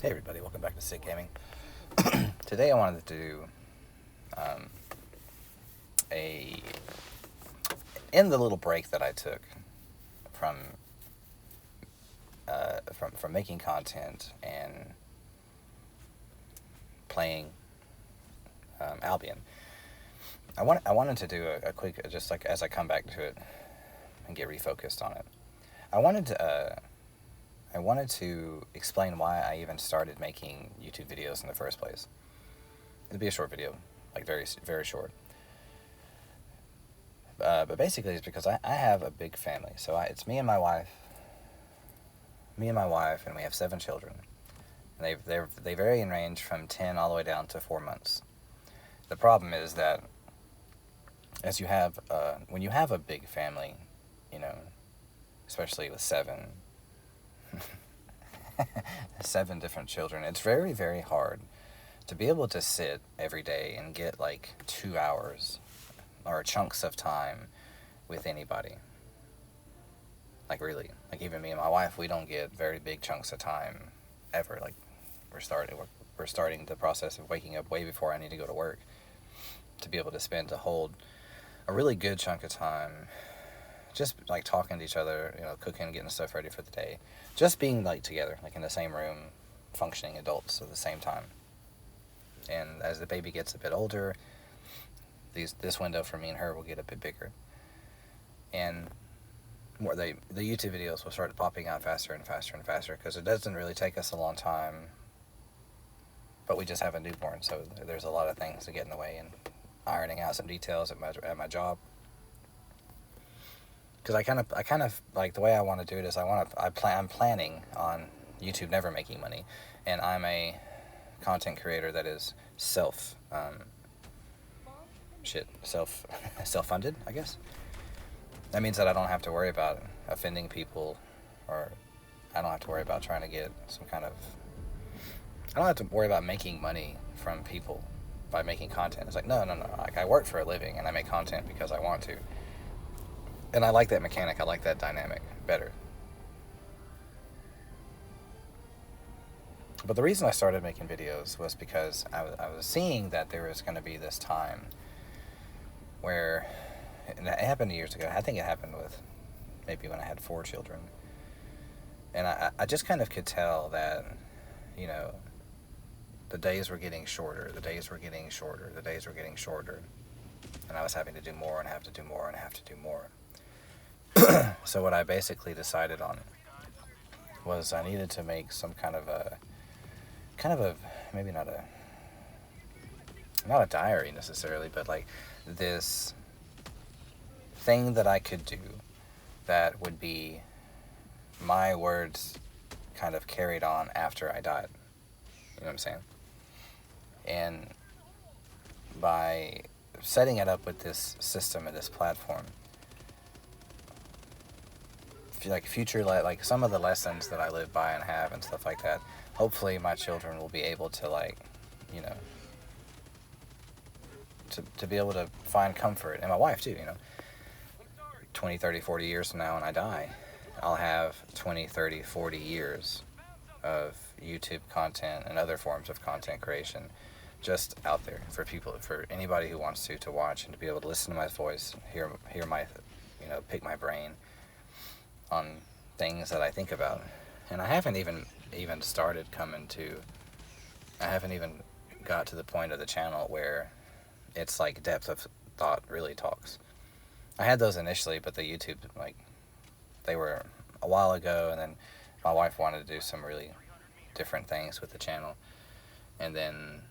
Hey everybody, welcome back to C.I.K Gaming. Today I wanted to do a in the little break that I took from from making content and playing Albion. I wanted to do a quick, just like as I come back to it and get refocused on it. I wanted to explain why I even started making YouTube videos in the first place. It'd be a short video, like very, very short. But basically it's because I have a big family. So it's me and my wife, and we have 7 children. And they vary in range from 10 all the way down to 4 months. The problem is that as you have, when you have a big family, especially with 7, 7 different children, it's very, very hard to be able to sit every day and get like 2 hours or chunks of time with anybody. Like really, like even me and my wife, we don't get very big chunks of time ever. Like we're starting the process of waking up way before I need to go to work to be able to hold a really good chunk of time just like talking to each other, cooking, getting stuff ready for the day, just being like together, like in the same room, functioning adults at the same time. And as the baby gets a bit older, this window for me and her will get a bit bigger, and the YouTube videos will start popping out faster and faster and faster because it doesn't really take us a long time, but we just have a newborn, so there's a lot of things to get in the way, and ironing out some details at my job. Because I kind of like the way I want to do it is I'm planning on YouTube never making money, and I'm a content creator that is self-funded, I guess. That means that I don't have to worry about offending people, or I don't have to worry about trying to get I don't have to worry about making money from people by making content. It's like, no. Like, I work for a living and I make content because I want to. And I like that mechanic. I like that dynamic better. But the reason I started making videos was because I was seeing that there was going to be this time where, and it happened years ago. I think it happened with maybe when I had 4 children. And I just kind of could tell that, the days were getting shorter. The days were getting shorter. The days were getting shorter. And I was having to do more and have to do more and have to do more. So what I basically decided on was I needed to make some kind of a maybe not a diary necessarily, but like this thing that I could do that would be my words kind of carried on after I died. You know what I'm saying? And by setting it up with this system and this platform, like future, like some of the lessons that I live by and have and stuff like that, hopefully my children will be able to to be able to find comfort, and my wife too, 20, 30, 40 years from now when I die, I'll have 20, 30, 40 years of YouTube content and other forms of content creation just out there for people, for anybody who wants to watch, and to be able to listen to my voice, hear my, pick my brain on things that I think about. And I haven't even started I haven't even got to the point of the channel where it's like depth of thought really talks. I had those initially, but the YouTube, they were a while ago, and then my wife wanted to do some really different things with the channel, and then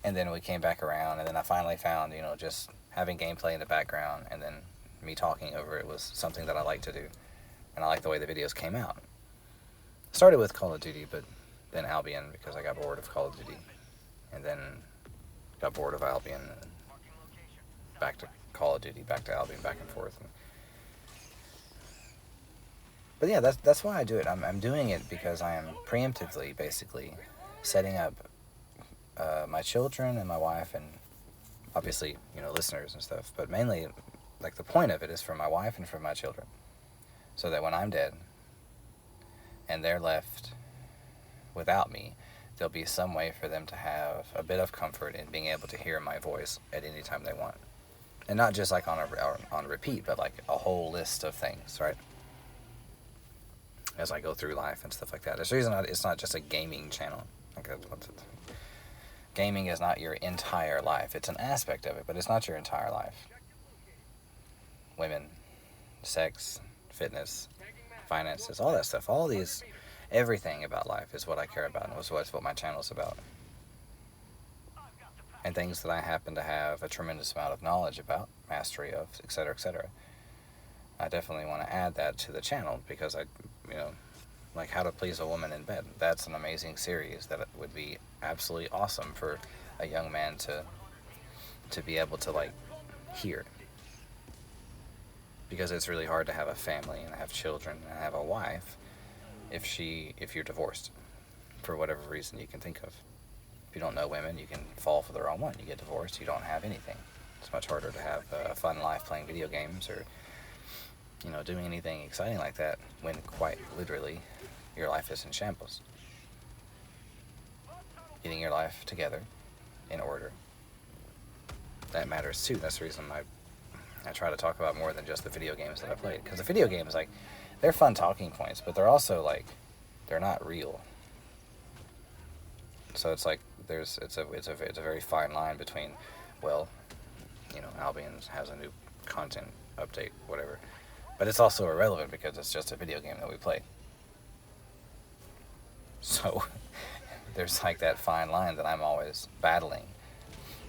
and then we came back around, and then I finally found, just having gameplay in the background and then me talking over it was something that I like to do, and I like the way the videos came out. Started with Call of Duty, but then Albion because I got bored of Call of Duty, and then got bored of Albion, and back to Call of Duty, back to Albion, back and forth. But yeah, that's why I do it. I'm doing it because I am preemptively, basically, setting up my children and my wife, and obviously, listeners and stuff. But mainly, like, the point of it is for my wife and for my children, so that when I'm dead and they're left without me, there'll be some way for them to have a bit of comfort in being able to hear my voice at any time they want. And not just like on repeat, but like a whole list of things, right? As I go through life and stuff like that. There's a reason it's not just a gaming channel. Like gaming is not your entire life. It's an aspect of it, but it's not your entire life. Women, sex, fitness, finances, all that stuff. All these, everything about life is what I care about, and was what my channel's about. And things that I happen to have a tremendous amount of knowledge about, mastery of, etc., etc. I definitely want to add that to the channel because like How to Please a Woman in Bed. That's an amazing series that would be absolutely awesome for a young man to be able to like hear. Because it's really hard to have a family and have children and have a wife if you're divorced for whatever reason you can think of. If you don't know women, you can fall for the wrong one. You get divorced, you don't have anything. It's much harder to have a fun life playing video games or doing anything exciting like that when quite literally your life is in shambles. Getting your life together in order, that matters too. That's the reason I try to talk about more than just the video games that I played. Because the video games, like, they're fun talking points, but they're also like, they're not real. So it's like it's a very fine line between, well, Albion has a new content update, whatever, but it's also irrelevant because it's just a video game that we play. So there's like that fine line that I'm always battling.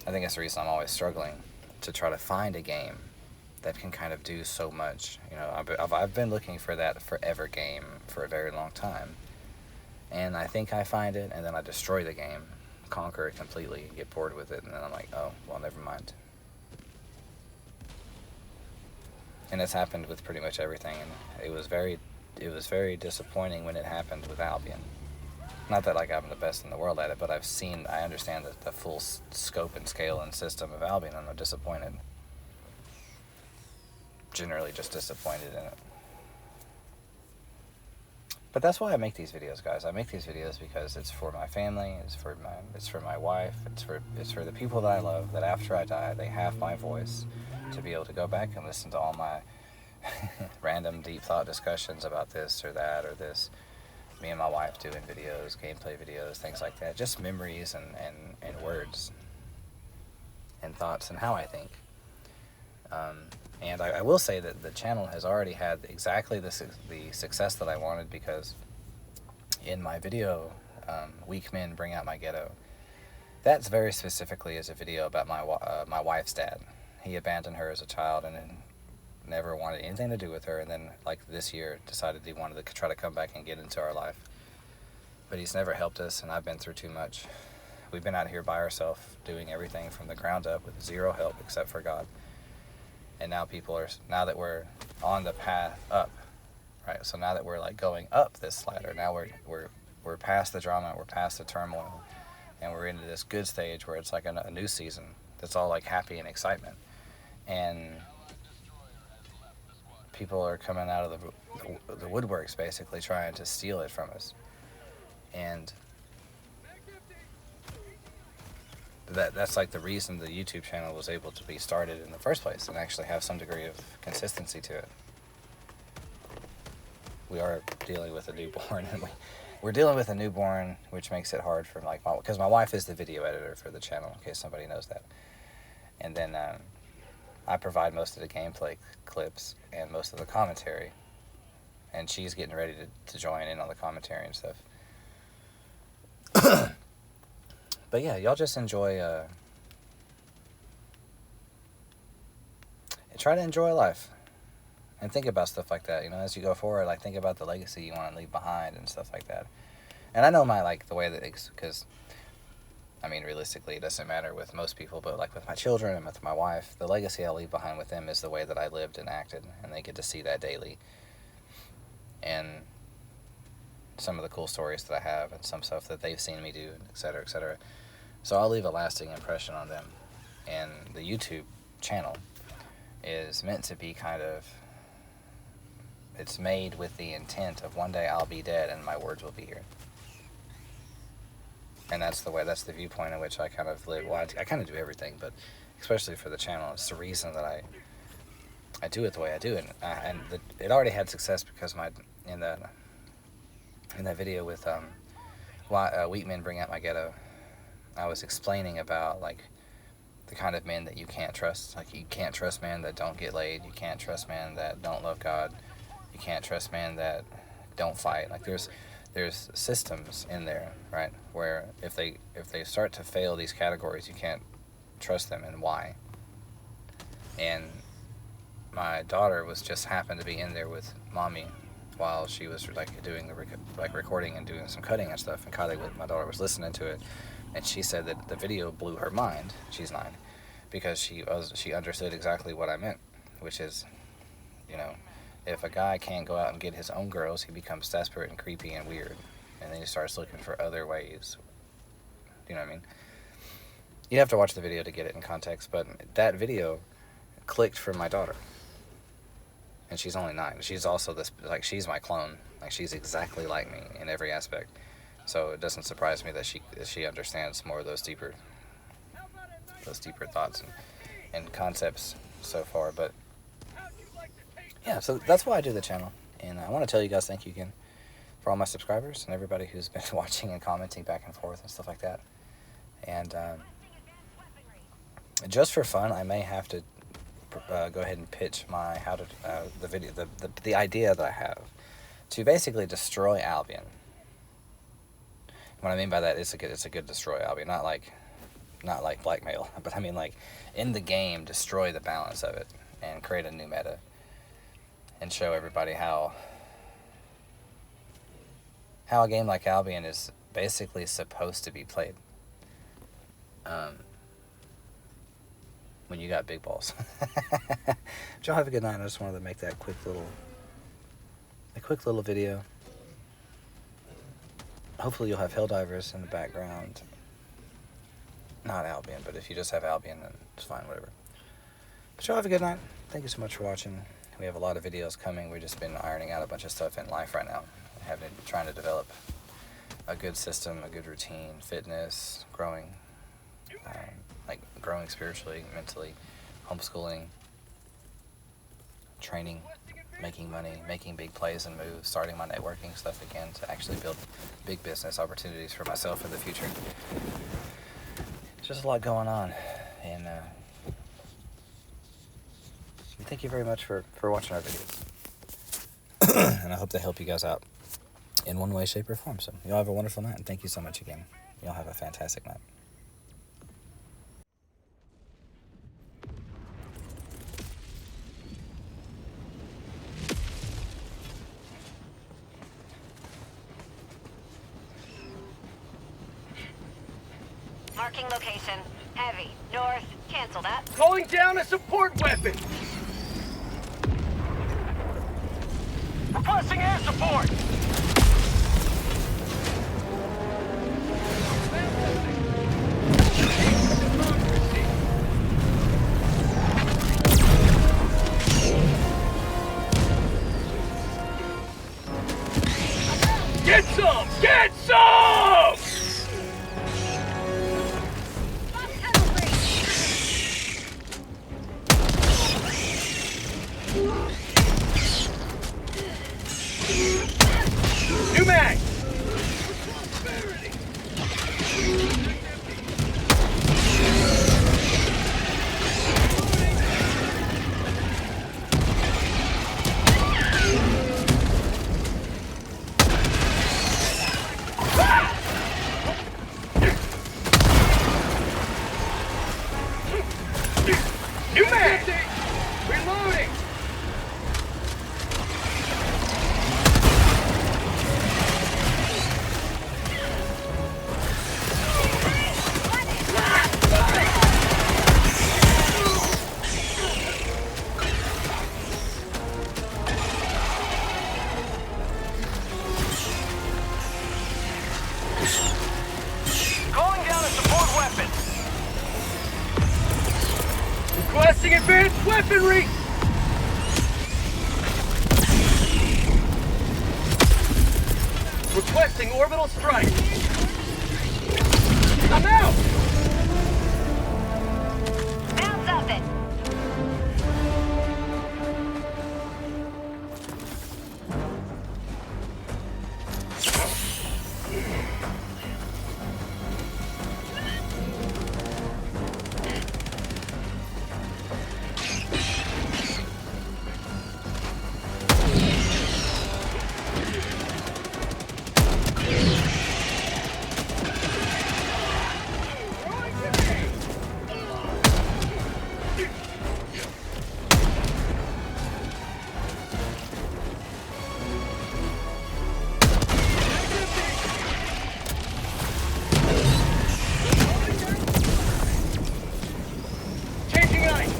I think that's the reason I'm always struggling to try to find a game that can kind of do so much. I've been looking for that forever game for a very long time. And I think I find it, and then I destroy the game, conquer it completely, get bored with it, and then I'm like, oh, well, never mind. And it's happened with pretty much everything, and it was very disappointing when it happened with Albion. Not that like I'm the best in the world at it, but I understand the full scope and scale and system of Albion, and I'm disappointed. Generally just disappointed in it. But that's why I make these videos, guys. I make these videos because it's for my family, it's for my wife, it's for the people that I love, that after I die, they have my voice to be able to go back and listen to all my random deep thought discussions about this or that or this. Me and my wife doing videos, gameplay videos, things like that. Just memories and words and thoughts and how I think. And I will say that the channel has already had exactly the success that I wanted, because in my video, Weak Men Bring Out My Ghetto, that's very specifically is a video about my wife's dad. He abandoned her as a child and then never wanted anything to do with her, and then like this year decided he wanted to try to come back and get into our life. But he's never helped us, and I've been through too much. We've been out here by ourselves doing everything from the ground up with zero help except for God. And now now that we're on the path up, right? So now that we're like going up this ladder, now we're past the drama, we're past the turmoil, and we're into this good stage where it's like a new season that's all like happy and excitement. And people are coming out of the woodworks basically trying to steal it from us. And that's like the reason the YouTube channel was able to be started in the first place and actually have some degree of consistency to it. We are dealing with a newborn, and we're dealing with a newborn, which makes it hard for because my wife is the video editor for the channel, in case somebody knows that. And then I provide most of the gameplay clips and most of the commentary, and she's getting ready to join in on the commentary and stuff. But yeah, y'all just enjoy, try to enjoy life and think about stuff like that, as you go forward. Like, think about the legacy you want to leave behind and stuff like that. And I know the way that because realistically, it doesn't matter with most people, but like with my children and with my wife, the legacy I leave behind with them is the way that I lived and acted, and they get to see that daily. And some of the cool stories that I have and some stuff that they've seen me do, et cetera, et cetera. So I'll leave a lasting impression on them. And the YouTube channel is meant to be it's made with the intent of one day I'll be dead and my words will be here. And that's the viewpoint in which I kind of live. Well, I kind of do everything, but especially for the channel, it's the reason that I do it the way I do it. It already had success because in that video with why Weak Men Bring Out My Ghetto, I was explaining about like the kind of men that you can't trust. Like, you can't trust men that don't get laid. You can't trust men that don't love God. You can't trust men that don't fight. Like, there's systems in there, right, where if they start to fail these categories, you can't trust them, and why. And my daughter was just happened to be in there with mommy while she was like doing the recording and doing some cutting and stuff, and Kylie, my daughter, was listening to it, and she said that the video blew her mind. She's 9, because she understood exactly what I meant, which is, you know, if a guy can't go out and get his own girls, he becomes desperate and creepy and weird, and then he starts looking for other ways. You know what I mean? You have to watch the video to get it in context, but that video clicked for my daughter. And she's only 9. She's also she's my clone. Like, she's exactly like me in every aspect. So it doesn't surprise me that she understands more of those deeper thoughts and concepts so far. But yeah, so that's why I do the channel. And I want to tell you guys thank you again for all my subscribers and everybody who's been watching and commenting back and forth and stuff like that. And just for fun, I may have to go ahead and pitch my the idea that I have to basically destroy Albion. What I mean by that is it's a good destroy Albion, not like blackmail, but I mean like in the game, destroy the balance of it and create a new meta and show everybody how a game like Albion is basically supposed to be played. When you got big balls. But y'all have a good night. I just wanted to make that quick little video. Hopefully you'll have Helldivers in the background. Not Albion, but if you just have Albion, then it's fine, whatever. But y'all have a good night. Thank you so much for watching. We have a lot of videos coming. We've just been ironing out a bunch of stuff in life right now. Trying to develop a good system, a good routine, fitness, growing spiritually, mentally, homeschooling, training, making money, making big plays and moves, starting my networking stuff again to actually build big business opportunities for myself in the future. There's just a lot going on, and thank you very much for watching our videos. And I hope they help you guys out in one way, shape, or form. So y'all have a wonderful night, and thank you so much again. Y'all have a fantastic night. Marking location. Heavy. North. Cancel that. Calling down a support weapon! Requesting air support! Get some! Get some! New mag! New mag! Reloading! Calling down a support weapon! Requesting advanced weaponry! Requesting orbital strike! I'm out! Bounce up it. Changing ice!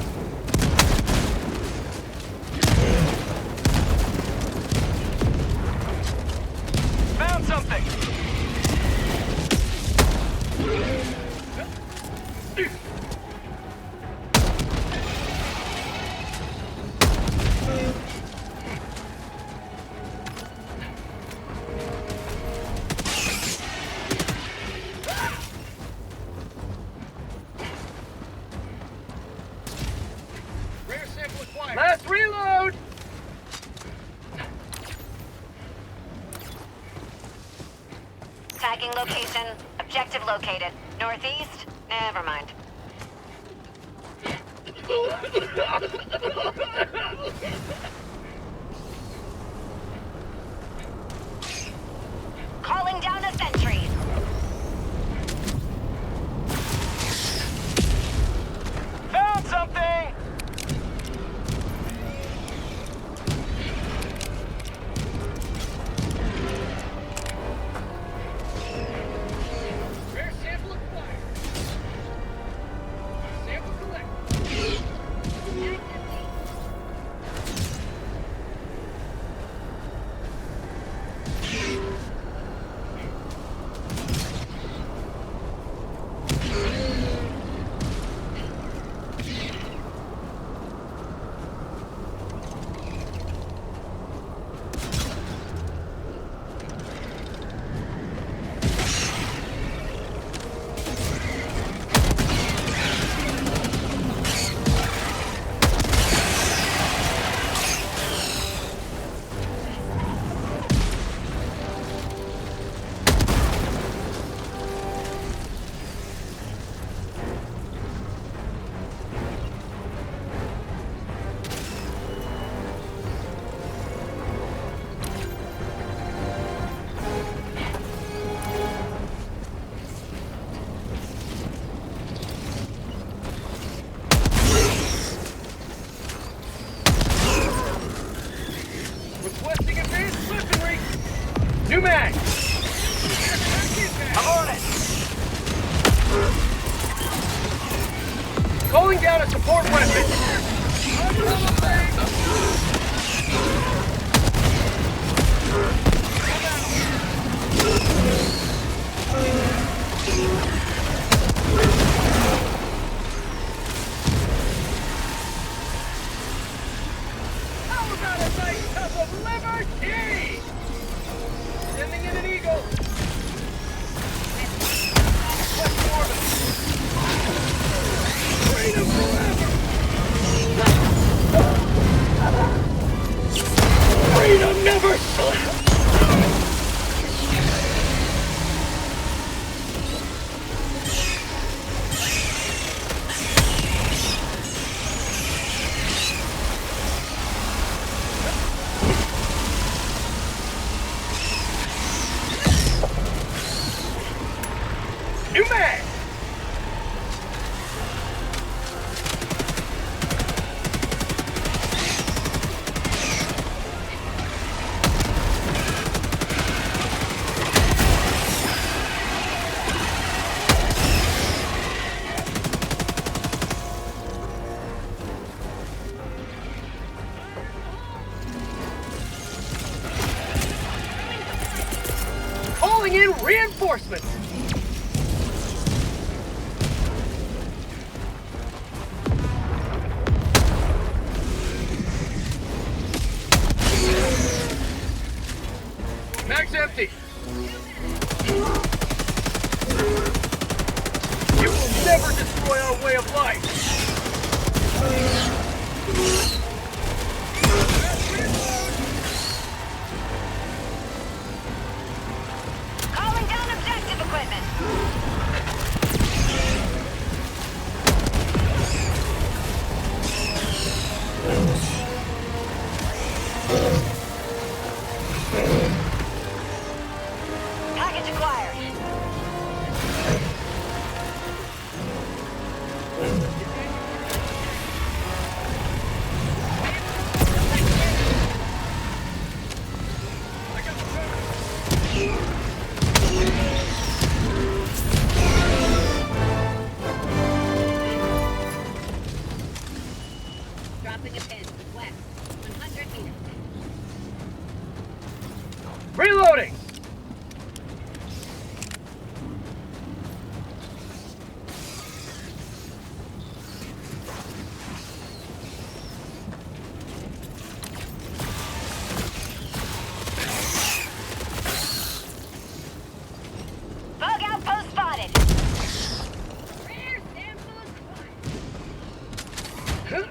Found something! Rare sample acquired. Last reload! Tagging location. Objective located. Northeast? Never mind. Calling down a sentry. Found something! Rare sample acquired. Sample collected. Requesting advanced weaponry! New mag! I'm on it! Calling down a support weapon! How about a nice cup of liberty? Sending in an eagle. West orbit. Freedom forever. Freedom never slept. New mag! Calling in reinforcements! Mag's empty. You will never destroy our way of life! Calling down objective equipment. Package acquired. Dropping a pin. West. 100 meters. Reloading! Bug outpost spotted. Rear sample acquired. Huh?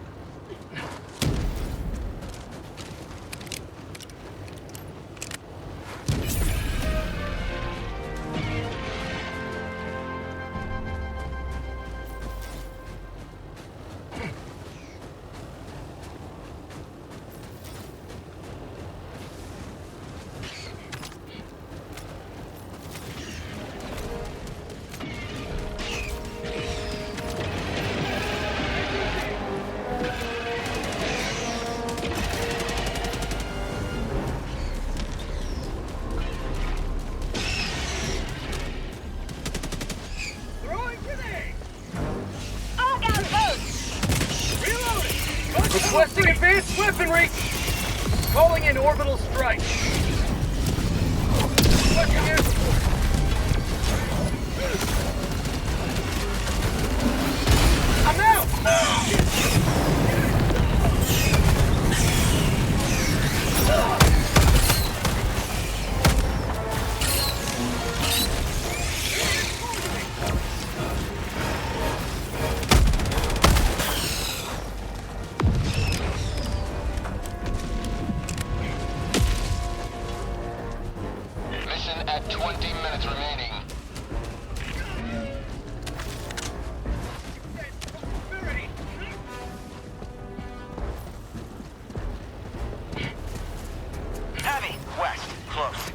Throwing grenade! Bug outpost. Reloading! Requesting advanced weaponry! Calling in orbital strike! Requesting air support! I'm out! Mission at 20 minutes remaining. Heavy, west, close.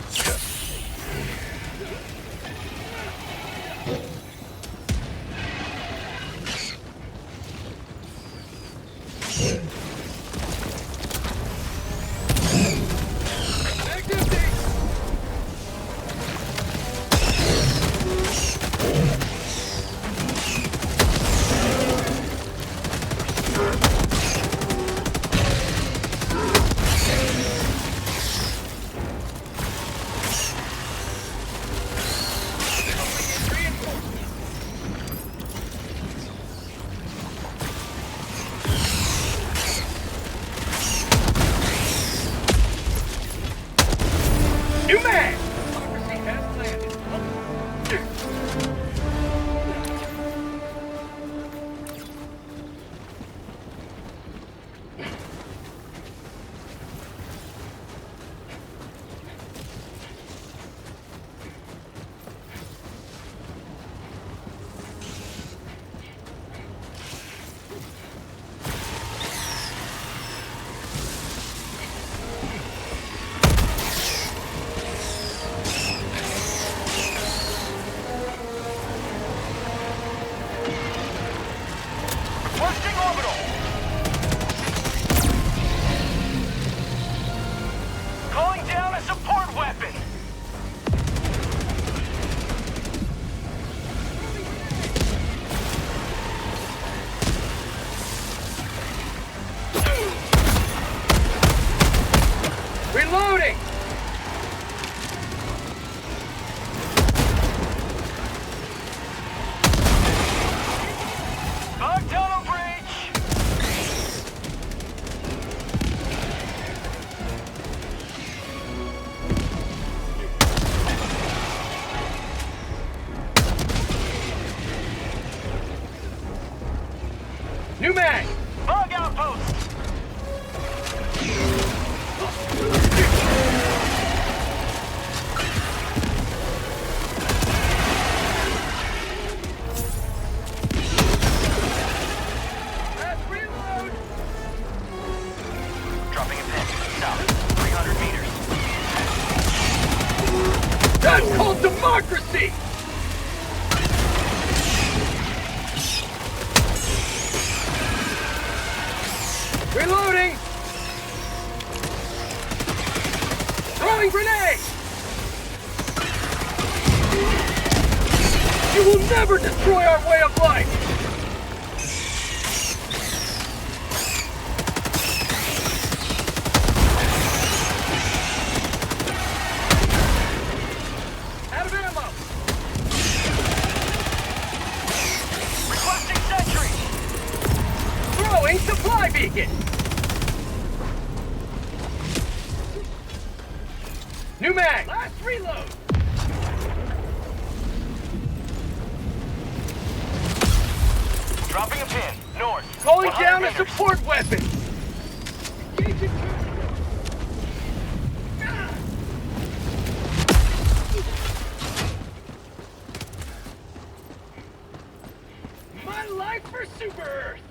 That's called democracy! Reloading! Throwing grenade! You will never destroy our way of life! Out of ammo! Requesting sentry. Throwing supply beacon! New mag! Last reload! Dropping a pin. North. Calling 100 down a meters. support weapon! Engaging My life for Super Earth!